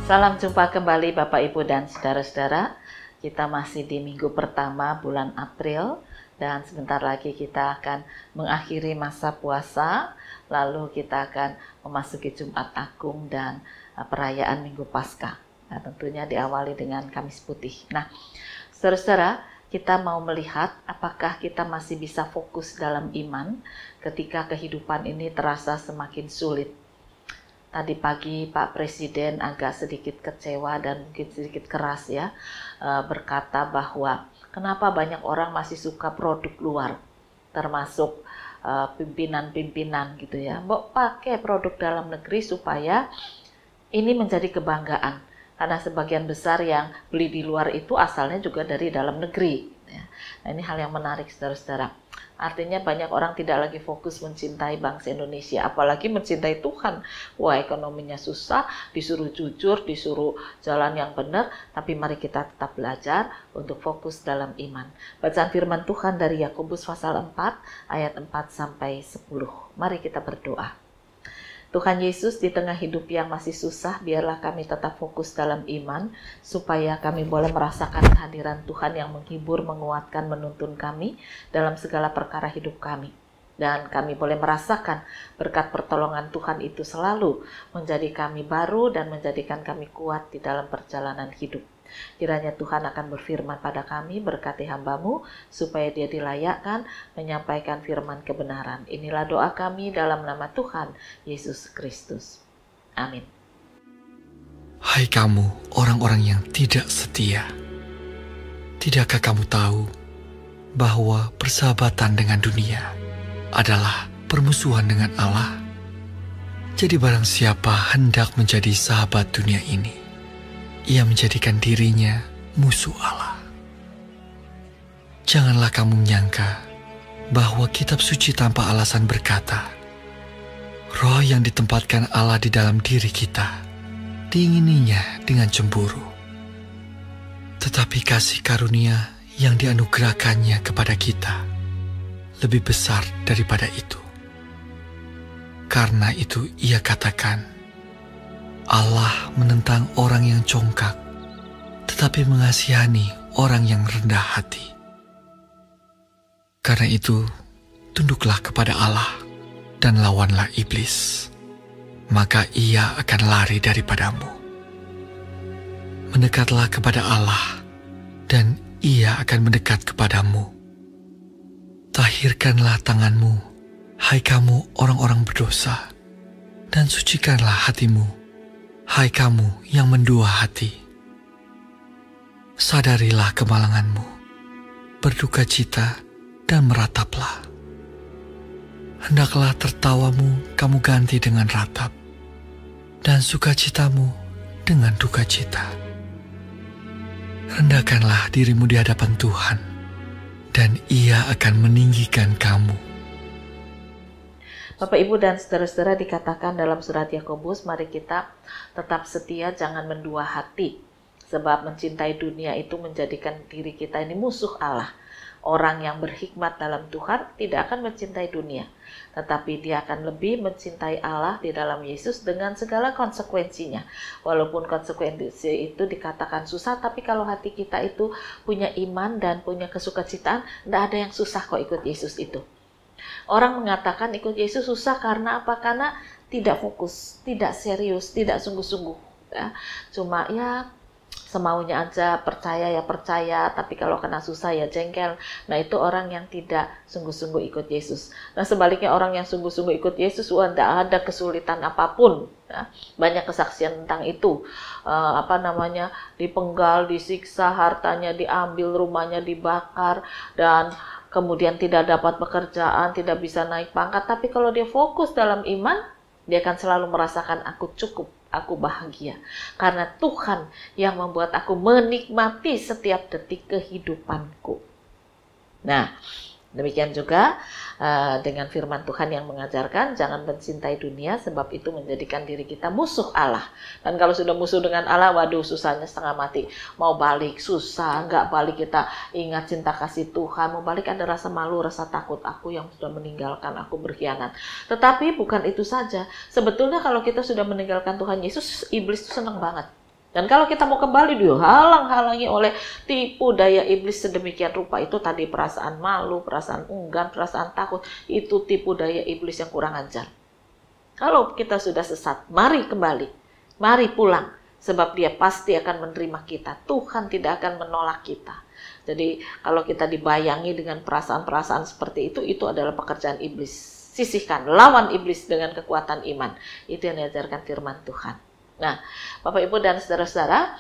Salam jumpa kembali Bapak Ibu dan saudara-saudara. Kita masih di minggu pertama bulan April dan sebentar lagi kita akan mengakhiri masa puasa. Lalu kita akan memasuki Jumat Agung dan perayaan Minggu Paskah. Nah, tentunya diawali dengan Kamis Putih. Nah, saudara-saudara, kita mau melihat apakah kita masih bisa fokus dalam iman ketika kehidupan ini terasa semakin sulit. Tadi pagi Pak Presiden agak sedikit kecewa dan mungkin sedikit keras ya, berkata bahwa kenapa banyak orang masih suka produk luar, termasuk pimpinan-pimpinan gitu ya. Mau pakai produk dalam negeri supaya ini menjadi kebanggaan. Karena sebagian besar yang beli di luar itu asalnya juga dari dalam negeri. Nah, ini hal yang menarik saudara-saudara. Artinya banyak orang tidak lagi fokus mencintai bangsa Indonesia, apalagi mencintai Tuhan. Wah, ekonominya susah, disuruh jujur, disuruh jalan yang benar, tapi mari kita tetap belajar untuk fokus dalam iman. Bacaan firman Tuhan dari Yakobus pasal 4 ayat 4 sampai 10. Mari kita berdoa. Tuhan Yesus, di tengah hidup yang masih susah, biarlah kami tetap fokus dalam iman, supaya kami boleh merasakan kehadiran Tuhan yang menghibur, menguatkan, menuntun kami dalam segala perkara hidup kami. Dan kami boleh merasakan berkat pertolongan Tuhan itu selalu menjadi kami baru dan menjadikan kami kuat di dalam perjalanan hidup. Kiranya Tuhan akan berfirman pada kami, berkati hamba-Mu, supaya Dia dilayakkan menyampaikan firman kebenaran. Inilah doa kami dalam nama Tuhan Yesus Kristus. Amin. Hai kamu, orang-orang yang tidak setia. Tidakkah kamu tahu bahwa persahabatan dengan dunia adalah permusuhan dengan Allah? Jadi barang siapa hendak menjadi sahabat dunia ini, ia menjadikan dirinya musuh Allah. Janganlah kamu menyangka bahwa kitab suci tanpa alasan berkata, roh yang ditempatkan Allah di dalam diri kita, diingininya dengan cemburu. Tetapi kasih karunia yang dianugerahkannya kepada kita lebih besar daripada itu. Karena itu ia katakan, Allah menentang orang yang congkak, tetapi mengasihani orang yang rendah hati. Karena itu, tunduklah kepada Allah dan lawanlah iblis, maka ia akan lari daripadamu. Mendekatlah kepada Allah, dan ia akan mendekat kepadamu. Tahirkanlah tanganmu, hai kamu orang-orang berdosa, dan sucikanlah hatimu, hai kamu yang mendua hati. Sadarilah kemalanganmu, berduka cita dan merataplah. Hendaklah tertawamu kamu ganti dengan ratap, dan sukacitamu dengan duka cita. Rendahkanlah dirimu di hadapan Tuhan, dan Ia akan meninggikan kamu. Bapak, Ibu, dan saudara-saudara, dikatakan dalam surat Yakobus, mari kita tetap setia, jangan mendua hati. Sebab mencintai dunia itu menjadikan diri kita ini musuh Allah. Orang yang berhikmat dalam Tuhan tidak akan mencintai dunia, tetapi dia akan lebih mencintai Allah di dalam Yesus dengan segala konsekuensinya. Walaupun konsekuensi itu dikatakan susah, tapi kalau hati kita itu punya iman dan punya kesukacitaan, tidak ada yang susah kok ikut Yesus itu. Orang mengatakan ikut Yesus susah karena apa? Karena tidak fokus, tidak serius, tidak sungguh-sungguh. Ya. Cuma ya semaunya aja, percaya ya percaya, tapi kalau kena susah ya jengkel. Nah, itu orang yang tidak sungguh-sungguh ikut Yesus. Nah, sebaliknya orang yang sungguh-sungguh ikut Yesus, tidak ada kesulitan apapun. Ya. Banyak kesaksian tentang itu. Dipenggal, disiksa, hartanya diambil, rumahnya dibakar, dan kemudian tidak dapat pekerjaan, tidak bisa naik pangkat. Tapi kalau dia fokus dalam iman, dia akan selalu merasakan aku cukup, aku bahagia. Karena Tuhan yang membuat aku menikmati setiap detik kehidupanku. Nah, demikian juga dengan firman Tuhan yang mengajarkan jangan mencintai dunia, sebab itu menjadikan diri kita musuh Allah. Dan kalau sudah musuh dengan Allah, waduh susahnya setengah mati. Mau balik susah, nggak balik kita ingat cinta kasih Tuhan. Mau balik ada rasa malu, rasa takut, aku yang sudah meninggalkan, aku berkhianat. Tetapi bukan itu saja. Sebetulnya kalau kita sudah meninggalkan Tuhan Yesus, iblis itu senang banget. Dan kalau kita mau kembali dihalang-halangi oleh tipu daya iblis sedemikian rupa. Itu tadi perasaan malu, perasaan enggan, perasaan takut. Itu tipu daya iblis yang kurang ajar. Kalau kita sudah sesat, mari kembali. Mari pulang. Sebab dia pasti akan menerima kita. Tuhan tidak akan menolak kita. Jadi kalau kita dibayangi dengan perasaan-perasaan seperti itu adalah pekerjaan iblis. Sisihkan, lawan iblis dengan kekuatan iman. Itu yang diajarkan firman Tuhan. Nah, Bapak Ibu dan saudara-saudara,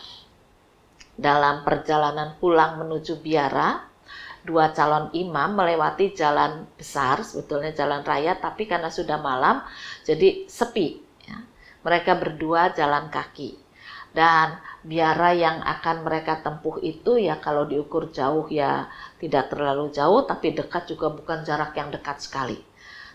dalam perjalanan pulang menuju biara, dua calon imam melewati jalan besar, sebetulnya jalan raya, tapi karena sudah malam, jadi sepi. Ya. Mereka berdua jalan kaki. Dan biara yang akan mereka tempuh itu ya kalau diukur jauh ya tidak terlalu jauh, tapi dekat juga bukan jarak yang dekat sekali.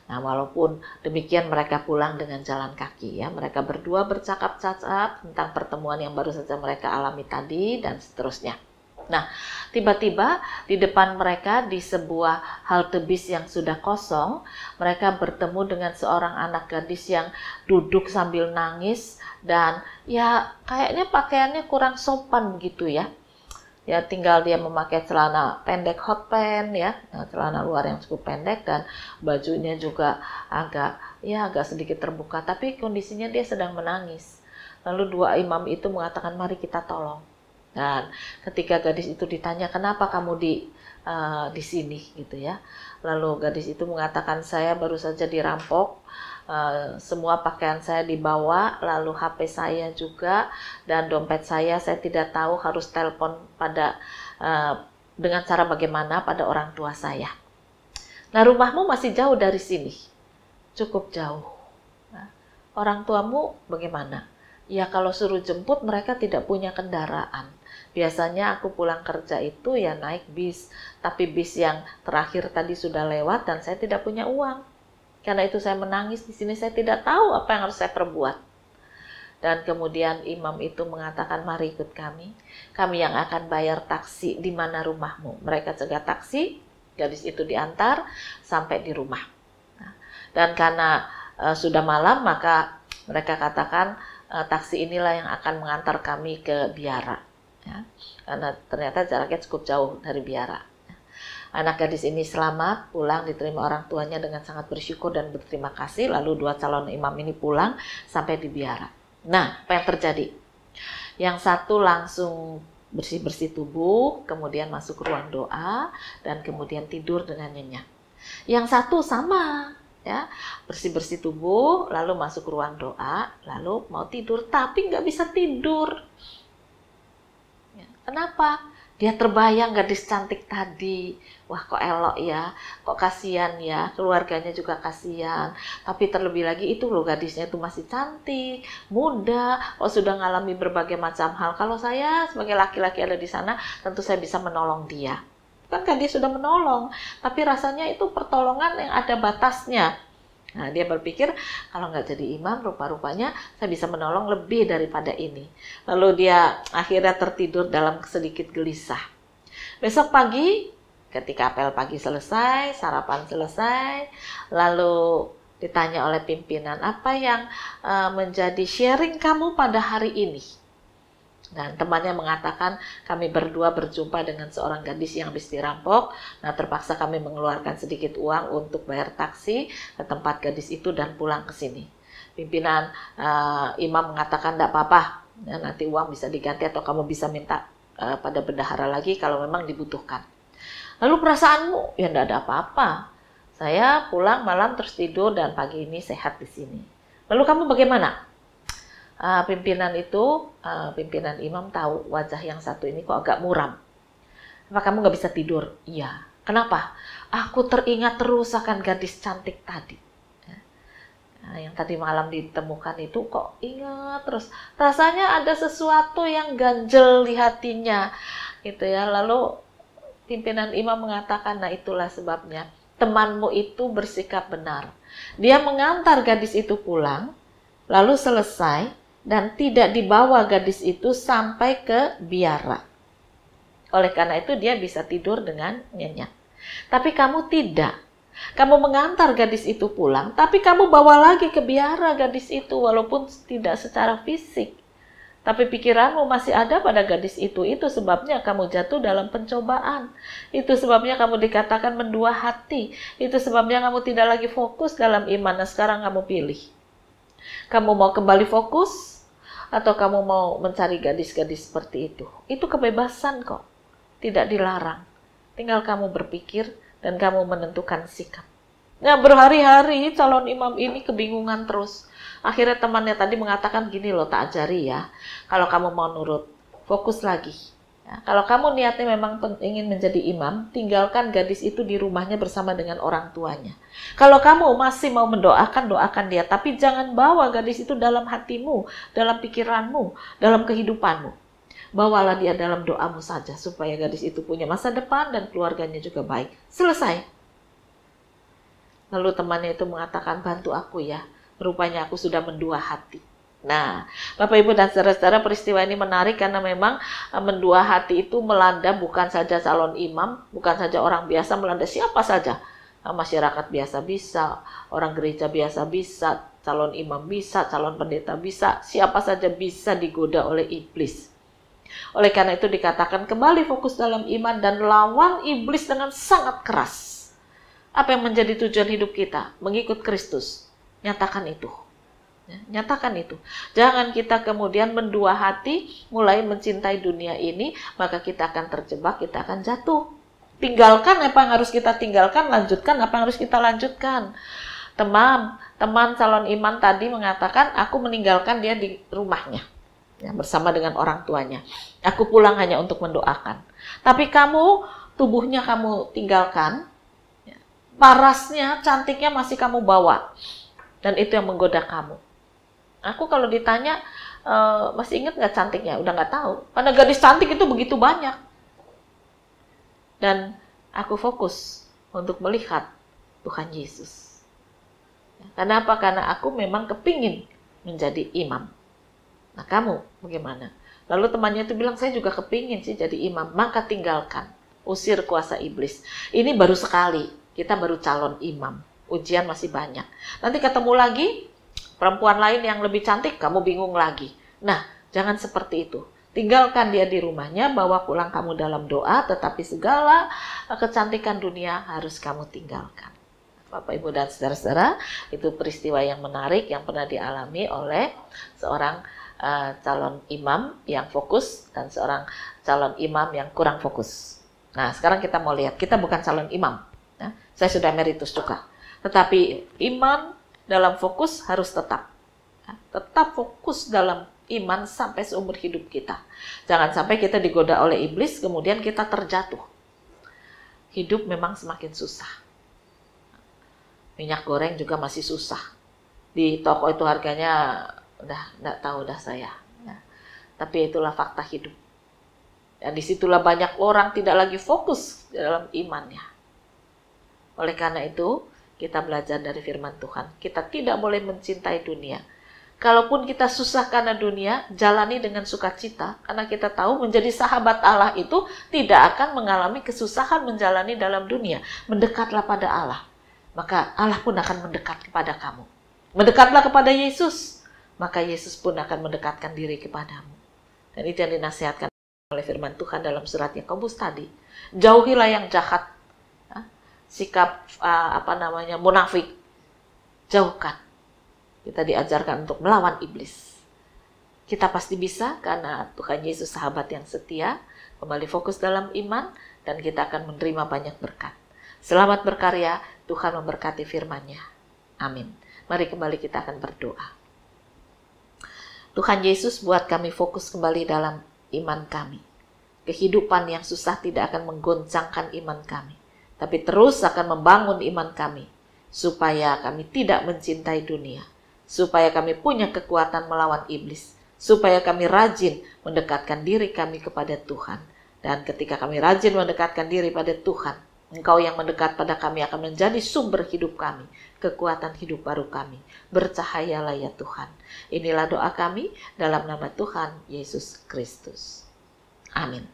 Nah, walaupun demikian mereka pulang dengan jalan kaki ya. Mereka berdua bercakap-cakap tentang pertemuan yang baru saja mereka alami tadi dan seterusnya. Nah, tiba-tiba di depan mereka di sebuah halte bis yang sudah kosong, mereka bertemu dengan seorang anak gadis yang duduk sambil nangis dan ya kayaknya pakaiannya kurang sopan begitu ya. Ya tinggal dia memakai celana pendek hot pants ya, celana luar yang cukup pendek dan bajunya juga agak sedikit terbuka, tapi kondisinya dia sedang menangis. Lalu dua imam itu mengatakan mari kita tolong. Dan ketika gadis itu ditanya kenapa kamu di sini gitu ya, lalu gadis itu mengatakan saya baru saja dirampok. Semua pakaian saya dibawa, lalu HP saya juga dan dompet saya tidak tahu harus telepon pada dengan cara bagaimana pada orang tua saya. Nah, rumahmu masih jauh dari sini, cukup jauh. Nah, orang tuamu bagaimana? Ya kalau suruh jemput mereka tidak punya kendaraan. Biasanya aku pulang kerja itu ya naik bis, tapi bis yang terakhir tadi sudah lewat dan saya tidak punya uang. Karena itu saya menangis di sini, saya tidak tahu apa yang harus saya perbuat. Dan kemudian imam itu mengatakan, mari ikut kami. Kami yang akan bayar taksi di mana rumahmu. Mereka cegat taksi, gadis itu diantar sampai di rumah. Nah, dan karena sudah malam, maka mereka katakan taksi inilah yang akan mengantar kami ke biara. Ya, karena ternyata jaraknya cukup jauh dari biara. Anak gadis ini selamat, pulang diterima orang tuanya dengan sangat bersyukur dan berterima kasih. Lalu dua calon imam ini pulang sampai di biara. Nah, apa yang terjadi? Yang satu langsung bersih-bersih tubuh, kemudian masuk ruang doa, dan kemudian tidur dengan nyenyak. Yang satu sama, ya, bersih-bersih tubuh, lalu masuk ruang doa, lalu mau tidur, tapi nggak bisa tidur. Ya, kenapa? Dia terbayang gadis cantik tadi. Wah kok elok ya, kok kasihan ya, keluarganya juga kasihan. Tapi terlebih lagi itu loh gadisnya itu masih cantik, muda, kok sudah ngalami berbagai macam hal. Kalau saya sebagai laki-laki ada di sana, tentu saya bisa menolong dia. Kan dia sudah menolong, tapi rasanya itu pertolongan yang ada batasnya. Nah, dia berpikir kalau nggak jadi imam, rupa-rupanya saya bisa menolong lebih daripada ini. Lalu dia akhirnya tertidur dalam sedikit gelisah. Besok pagi, ketika apel pagi selesai, sarapan selesai, lalu ditanya oleh pimpinan, apa yang menjadi sharing kamu pada hari ini? Dan temannya mengatakan, kami berdua berjumpa dengan seorang gadis yang habis dirampok. Nah, terpaksa kami mengeluarkan sedikit uang untuk bayar taksi ke tempat gadis itu dan pulang ke sini. Pimpinan imam mengatakan, tidak apa-apa, ya, nanti uang bisa diganti atau kamu bisa minta pada bendahara lagi kalau memang dibutuhkan. Lalu perasaanmu, ya tidak ada apa-apa. Saya pulang malam terus tidur dan pagi ini sehat di sini. Lalu kamu bagaimana? Pimpinan imam tahu wajah yang satu ini kok agak muram. Apa kamu nggak bisa tidur? Iya. Kenapa? Aku teringat terus akan gadis cantik tadi. Nah, yang tadi malam ditemukan itu kok ingat terus. Rasanya ada sesuatu yang ganjel di hatinya. Gitu ya. Lalu pimpinan imam mengatakan, nah itulah sebabnya. Temanmu itu bersikap benar. Dia mengantar gadis itu pulang, lalu selesai, dan tidak dibawa gadis itu sampai ke biara. Oleh karena itu dia bisa tidur dengan nyenyak. Tapi kamu tidak. Kamu mengantar gadis itu pulang, tapi kamu bawa lagi ke biara gadis itu walaupun tidak secara fisik. Tapi pikiranmu masih ada pada gadis itu. Itu sebabnya kamu jatuh dalam pencobaan. Itu sebabnya kamu dikatakan mendua hati. Itu sebabnya kamu tidak lagi fokus dalam iman. Nah, sekarang kamu pilih. Kamu mau kembali fokus atau kamu mau mencari gadis-gadis seperti itu? Itu kebebasan kok. Tidak dilarang. Tinggal kamu berpikir dan kamu menentukan sikap. Nah, berhari-hari calon imam ini kebingungan terus. Akhirnya temannya tadi mengatakan gini loh, tak ajari ya. Kalau kamu mau nurut, fokus lagi. Ya, kalau kamu niatnya memang ingin menjadi imam, tinggalkan gadis itu di rumahnya bersama dengan orang tuanya. Kalau kamu masih mau mendoakan, doakan dia. Tapi jangan bawa gadis itu dalam hatimu, dalam pikiranmu, dalam kehidupanmu. Bawalah dia dalam doamu saja, supaya gadis itu punya masa depan dan keluarganya juga baik. Selesai. Lalu temannya itu mengatakan, bantu aku ya. Rupanya aku sudah mendua hati. Nah, Bapak Ibu dan saudara-saudara, peristiwa ini menarik karena memang mendua hati itu melanda bukan saja calon imam, bukan saja orang biasa, melanda siapa saja. Masyarakat biasa bisa, orang gereja biasa bisa, calon imam bisa, calon pendeta bisa, siapa saja bisa digoda oleh iblis. Oleh karena itu dikatakan kembali fokus dalam iman dan lawan iblis dengan sangat keras. Apa yang menjadi tujuan hidup kita? Mengikut Kristus. Nyatakan itu. Ya, nyatakan itu. Jangan kita kemudian mendua hati, mulai mencintai dunia ini, maka kita akan terjebak, kita akan jatuh. Tinggalkan apa yang harus kita tinggalkan, lanjutkan apa yang harus kita lanjutkan. Teman calon iman tadi mengatakan, aku meninggalkan dia di rumahnya, ya, bersama dengan orang tuanya. Aku pulang hanya untuk mendoakan. Tapi kamu, tubuhnya kamu tinggalkan, ya, parasnya, cantiknya masih kamu bawa. Dan itu yang menggoda kamu. Aku kalau ditanya, masih ingat nggak cantiknya? Udah nggak tahu. Karena gadis cantik itu begitu banyak. Dan aku fokus untuk melihat Tuhan Yesus. Kenapa? Karena aku memang kepingin menjadi imam. Nah, kamu bagaimana? Lalu temannya itu bilang, saya juga kepingin sih jadi imam. Maka tinggalkan. Usir kuasa iblis. Ini baru sekali. Kita baru calon imam. Ujian masih banyak. Nanti ketemu lagi perempuan lain yang lebih cantik, kamu bingung lagi. Nah, jangan seperti itu. Tinggalkan dia di rumahnya, bawa pulang kamu dalam doa, tetapi segala kecantikan dunia harus kamu tinggalkan. Bapak, Ibu, dan saudara-saudara, itu peristiwa yang menarik yang pernah dialami oleh seorang calon imam yang fokus dan seorang calon imam yang kurang fokus. Nah, sekarang kita mau lihat, kita bukan calon imam. Nah, saya sudah emeritus juga. Tetapi iman dalam fokus harus tetap. Tetap fokus dalam iman sampai seumur hidup kita. Jangan sampai kita digoda oleh iblis, kemudian kita terjatuh. Hidup memang semakin susah. Minyak goreng juga masih susah. Di toko itu harganya udah nggak tahu dah saya. Ya. Tapi itulah fakta hidup. Dan disitulah banyak orang tidak lagi fokus dalam imannya. Oleh karena itu, kita belajar dari firman Tuhan. Kita tidak boleh mencintai dunia. Kalaupun kita susah karena dunia, jalani dengan sukacita. Karena kita tahu menjadi sahabat Allah itu tidak akan mengalami kesusahan menjalani dalam dunia. Mendekatlah pada Allah. Maka Allah pun akan mendekat kepada kamu. Mendekatlah kepada Yesus. Maka Yesus pun akan mendekatkan diri kepadamu. Dan itu yang dinasihatkan oleh firman Tuhan dalam surat Yakobus tadi. Jauhilah yang jahat. Sikap munafik, jauhkan. Kita diajarkan untuk melawan iblis. Kita pasti bisa karena Tuhan Yesus sahabat yang setia, kembali fokus dalam iman, dan kita akan menerima banyak berkat. Selamat berkarya, Tuhan memberkati firman-Nya. Amin. Mari kembali kita akan berdoa. Tuhan Yesus, buat kami fokus kembali dalam iman kami. Kehidupan yang susah tidak akan menggoncangkan iman kami, tapi terus akan membangun iman kami, supaya kami tidak mencintai dunia, supaya kami punya kekuatan melawan iblis, supaya kami rajin mendekatkan diri kami kepada Tuhan. Dan ketika kami rajin mendekatkan diri pada Tuhan, Engkau yang mendekat pada kami akan menjadi sumber hidup kami, kekuatan hidup baru kami. Bercahayalah ya Tuhan. Inilah doa kami dalam nama Tuhan Yesus Kristus. Amin.